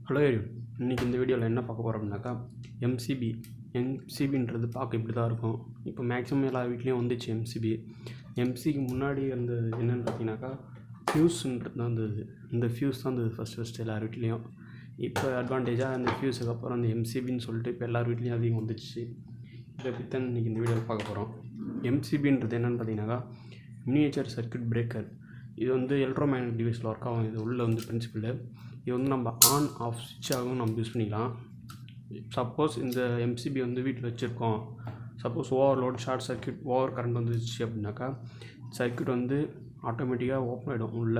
Hello இன்றைக்கி இந்த வீடியோவில் என்ன பார்க்க போகிறோம் அப்படின்னாக்கா எம்சிபின்றது பார்க்க இப்படி தான் இருக்கும். இப்போ மேக்ஸிமம் எல்லா வீட்லேயும் வந்துச்சு எம்சிக்கு முன்னாடி இருந்தது என்னென்னு பார்த்தீங்கன்னாக்கா ஃப்யூஸ்ன்றது தான் இருந்தது. இந்த ஃப்யூஸ் தான் இருந்தது ஃபஸ்ட்டு எல்லார் வீட்லேயும். இப்போ அட்வான்டேஜாக அந்த ஃப்யூஸுக்கு அப்புறம் அந்த எம்சிபின்னு சொல்லிட்டு இப்போ எல்லார் வீட்லேயும் அதிகம் வந்துச்சு. இதை பற்றி தான் இன்றைக்கி இந்த வீடியோவில் பார்க்க போகிறோம். எம்சிபின்றது என்னென்னு பார்த்தீங்கன்னாக்கா மினியேச்சர் சர்க்யூட் பிரேக்கர். இது வந்து எலக்ட்ரோமேக்னெட்டிக் டிவைஸில் ஒர்க் ஆகும். இது உள்ள வந்து பிரின்சிபல். இது வந்து நம்ம ஆன் ஆஃப் சுவிட்சாகவும் நம்ம யூஸ் பண்ணிக்கலாம். சப்போஸ் இந்த எம்சிபி வந்து வீட்டில் வச்சுருக்கோம், suppose overload short circuit over current வந்துச்சு அப்படின்னாக்கா சர்க்யூட் வந்து ஆட்டோமேட்டிக்காக ஓப்பன் ஆகிடும் உள்ள.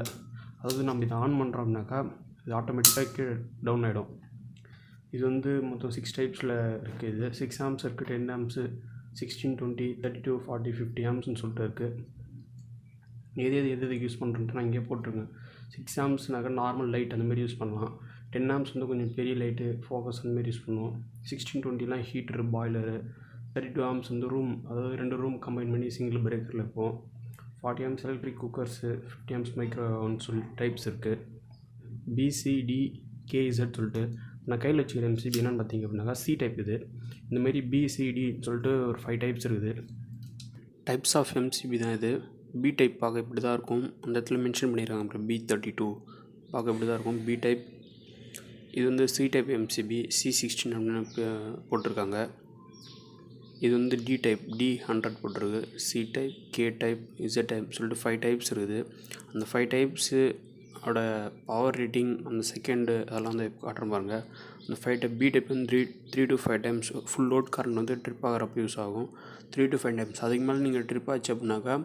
அதாவது நம்ம இதை ஆன் பண்ணுறோம் அப்படின்னாக்கா இது ஆட்டோமேட்டிக்காக கீழே டவுன் ஆகிடும். இது வந்து மொத்தம் 6 டைப்ஸில் இருக்குது. இது 6 ஆம்ஸ் இருக்குது, 10 ஆம்ஸு, 16, 20, 32, 40, 50 ஆம்ஸ்ன்னு சொல்லிட்டு இருக்குது. எதுக்கு யூஸ் பண்ணுறேன்ட்டு நான் இங்கே போட்டிருக்கேன். 6 ஆம்ஸ்னாக்கா நார்மல் லைட் அந்தமாரி யூஸ் பண்ணலாம். 10 ஆம்ஸ் வந்து கொஞ்சம் பெரிய லைட்டு ஃபோக்கஸ் அந்தமாரி யூஸ் பண்ணுவோம். 16, 20லாம் ஹீட்டரு, பாய்லரு. 32 ஆம்ஸ் வந்து ரூம், அதாவது 2 ரூம் கம்பைன் பண்ணி சிங்கிள் பிரேக்கரில் இருக்கும். 40 ஆம்ஸ் எலக்ட்ரிக் குக்கர்ஸு, 50 ஆம்ஸ் மைக்ரோன்னு சொல்லி டைப்ஸ் இருக்குது. BCDKZ சொல்லிட்டு நான் கையில் வச்சுக்கிற எம்சிபி என்னென்னு பார்த்தீங்க அப்படின்னாக்கா சி டைப். இது இந்தமாரி BCDன்னு சொல்லிட்டு ஒரு 5 டைப்ஸ் இருக்குது. டைப்ஸ் ஆஃப் எம்சிபி தான் இது. பி டைப் பார்க்க இப்படி தான் இருக்கும். அந்த இடத்துல மென்ஷன் பண்ணியிருக்காங்க. அப்புறம் B32 பார்க்க இப்படி தான் இருக்கும். B type. இது வந்து சி டைப் எம்சிபி, C16 அப்படின்னு போட்டிருக்காங்க. இது வந்து டி டைப், D100 போட்டிருக்கு. C type, K type, Z type சொல்லிட்டு 5 டைப்ஸ் இருக்குது. அந்த 5 டைப்ஸு ஓட பவர் ரேட்டிங், அந்த செகண்டு அதெல்லாம் வந்து காட்டுற பாருங்க. அந்த 5 டைப் பி டைப் வந்து 3 to 5 times full load current வந்து ட்ரிப் ஆகிறப்ப யூஸ் ஆகும். 3 to 5 டைம்ஸ். அதுக்கு மேலே நீங்கள் ட்ரிப் ஆச்சு அப்படின்னாக்கா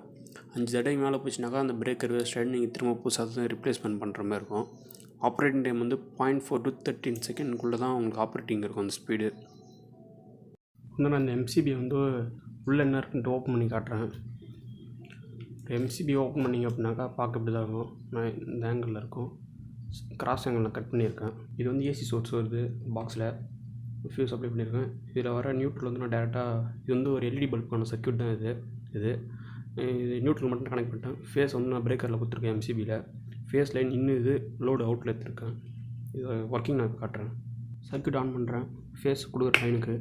5 தடவை மேலே போச்சுனாக்கா அந்த பிரேக்கர் வேஸ்ட் நீங்கள் திரும்ப புதுசாக ரீப்ளேஸ்மெண்ட் பண்ணுற மாதிரி இருக்கும். ஆப்ரேட்டிங் டைம் வந்து 0.4 to 13 செகண்ட்குள்ளே தான் உங்களுக்கு ஆப்ரேட்டிங் இருக்கும் அந்த ஸ்பீடு. இன்னும் நான் இந்த எம்சிபி வந்து உள்ளே என்ன இருக்குன்ட்டு ஓப்பன் பண்ணி காட்டுறேன். எம்சிபி ஓப்பன் பண்ணிங்க அப்படின்னாக்கா பார்க்க இப்படி தான் இருக்கும். நான் இந்த ஆங்கிளில் இருக்கும், கிராஸ் ஆங்கிளில் கட் பண்ணியிருக்கேன். இது வந்து ஏசி சோர்ஸ் வருது பாக்ஸில், ஃபியூஸ் அப்ளை பண்ணியிருக்கேன். இதில் வர நியூட்ரல் வந்து நான் டேரெக்டாக, இது வந்து ஒரு எல்இடி பல்பான சர்க்யூட் தான் இது நியூட்ரல் மட்டும் கனெக்ட் பண்ணிட்டேன். ஃபேஸ் வந்து நான் பிரேக்கரில் கொடுத்துருக்கேன். எம்சிபியில் ஃபேஸ் லைன் இன்னும் இது லோடு அவுட்டில் எடுத்துருக்கேன். இது ஒர்க்கிங் நான் காட்டுறேன். சர்க்யூட் ஆன் பண்ணுறேன். ஃபேஸ் கொடுக்குற லைனுக்கு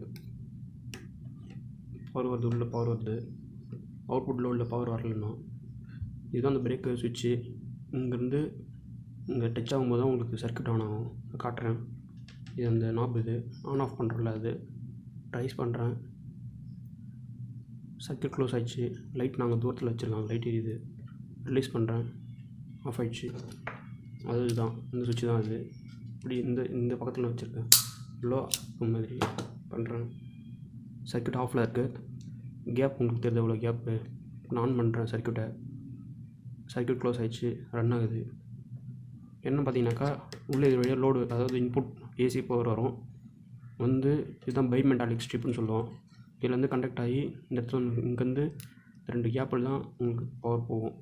பவர் வருது, உள்ள பவர் வருது. அவுட்புட்டில் உள்ள பவர் வரலன்னா இதுதான் அந்த பிரேக்கர் சுவிட்சு. இங்கேருந்து இங்கே டச் ஆகும்போது தான் உங்களுக்கு சர்க்யூட் ஆன் ஆகும். காட்டுறேன். இது அந்த நாப், இது ஆன் ஆஃப் பண்ணுறல, அது ரைஸ் பண்ணுறேன். சர்க்யூட் க்ளோஸ் ஆகிடுச்சு. லைட் நாங்கள் தூரத்தில் வச்சுருக்கோம், லைட் எரியுது. ரிலீஸ் பண்ணுறேன், ஆஃப் ஆகிடுச்சு. அதுதான் இந்த சுவிட்சு தான். அது இப்படி இந்த பக்கத்தில் வச்சுருக்கேன். லோ மாதிரி பண்ணுறேன். சர்க்யூட் ஆஃபில் இருக்குது. கேப் உங்களுக்கு தெரியுது எவ்வளோ கேப்பு. நான் ஆன் பண்ணுறேன் சர்க்யூட்டை. சர்க்யூட் க்ளோஸ் ஆகிடுச்சு, ரன் ஆகுது. என்ன பார்த்தீங்கன்னாக்கா உள்ளே இது வழியாக லோடு, அதாவது இன்புட் ஏசி பவர் வரும். வந்து இதுதான் பைமெட்டாலிக் ஸ்ட்ரிப்னு சொல்லுவோம். இதில் வந்து கண்டக்ட் ஆகி இந்த இடத்துல இங்கேருந்து 2 கேப்பில் தான் உங்களுக்கு பவர் போகும்.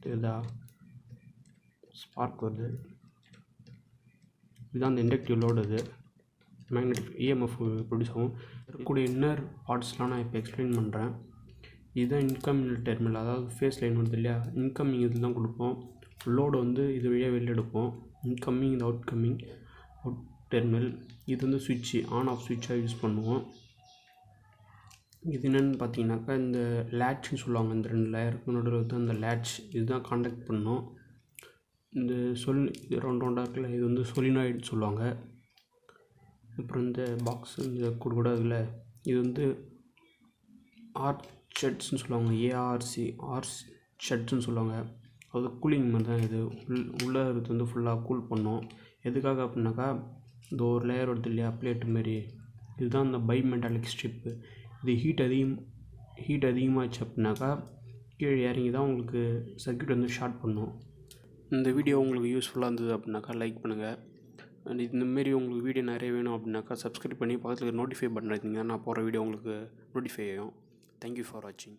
தெரியுதா? ஸ்பார்க் வருது. இதுதான் அந்த இண்டக்டிவ் லோடு. இது மேக்னெட்டிக் இஎம்எஃப் ப்ரொடியூஸ் ஆகும். இருக்கக்கூடிய இன்னர் பார்ட்ஸ்லாம் நான் இப்போ எக்ஸ்பிளைன் பண்ணுறேன். இதுதான் இன்கமிங் டெர்மினல், அதாவது ஃபேஸ் லைன் வருது இல்லையா, இன்கமிங் இதில் தான் கொடுப்போம். லோடு வந்து இது வழியாக வெளில எடுப்போம். இன்கமிங், இது அவுட் டெர்மினல். இது வந்து சுவிட்சு, ஆன் ஆஃப் சுவிட்சாக யூஸ் பண்ணுவோம். இது என்னென்னு பார்த்தீங்கன்னாக்கா இந்த லேட்ச்னு சொல்லுவாங்க. இந்த 2 லேயருக்கு நடுவில் தான் இந்த லேட்ச். இதுதான் கான்டாக்ட் பண்ணணும். இந்த இது ரவுண்டாக இருக்குல்ல, இது வந்து சொலினாய்டு சொல்லுவாங்க. அப்புறம் இந்த பாக்ஸ் இந்த கூட இதில் இது வந்து ஷெட்ஸ்ன்னு சொல்லுவாங்க. ஆர்ஸ் ஷெட்ஸ்ன்னு சொல்லுவாங்க. அது கூலிங் மாதிரி தான். இது உள்ளே இருக்கிறது வந்து ஃபுல்லாக கூல் பண்ணோம். எதுக்காக அப்படின்னாக்கா இந்த ஒரு லேயர் வருது இல்லையா, பிளேட்டு மாரி, இதுதான் இந்த பைமெட்டாலிக் ஸ்ட்ரிப்பு. இது ஹீட் அதிகமாகிடுச்சு அப்படின்னாக்கா கீழே இறங்கி தான் உங்களுக்கு சர்க்யூட் வந்து ஷார்ட் பண்ணும். இந்த வீடியோ உங்களுக்கு யூஸ்ஃபுல்லாக இருந்தது அப்படின்னாக்கா லைக் பண்ணுங்கள். அண்ட் இந்தமாரி உங்களுக்கு வீடியோ நிறைய வேணும் அப்படின்னாக்கா சப்ஸ்கிரைப் பண்ணி பக்கத்தில் நோட்டிஃபை பட்டன் எடுத்தீங்கன்னா நான் போகிற வீடியோ உங்களுக்கு நோட்டிஃபை ஆகும். தேங்க்யூ ஃபார் வாட்சிங்.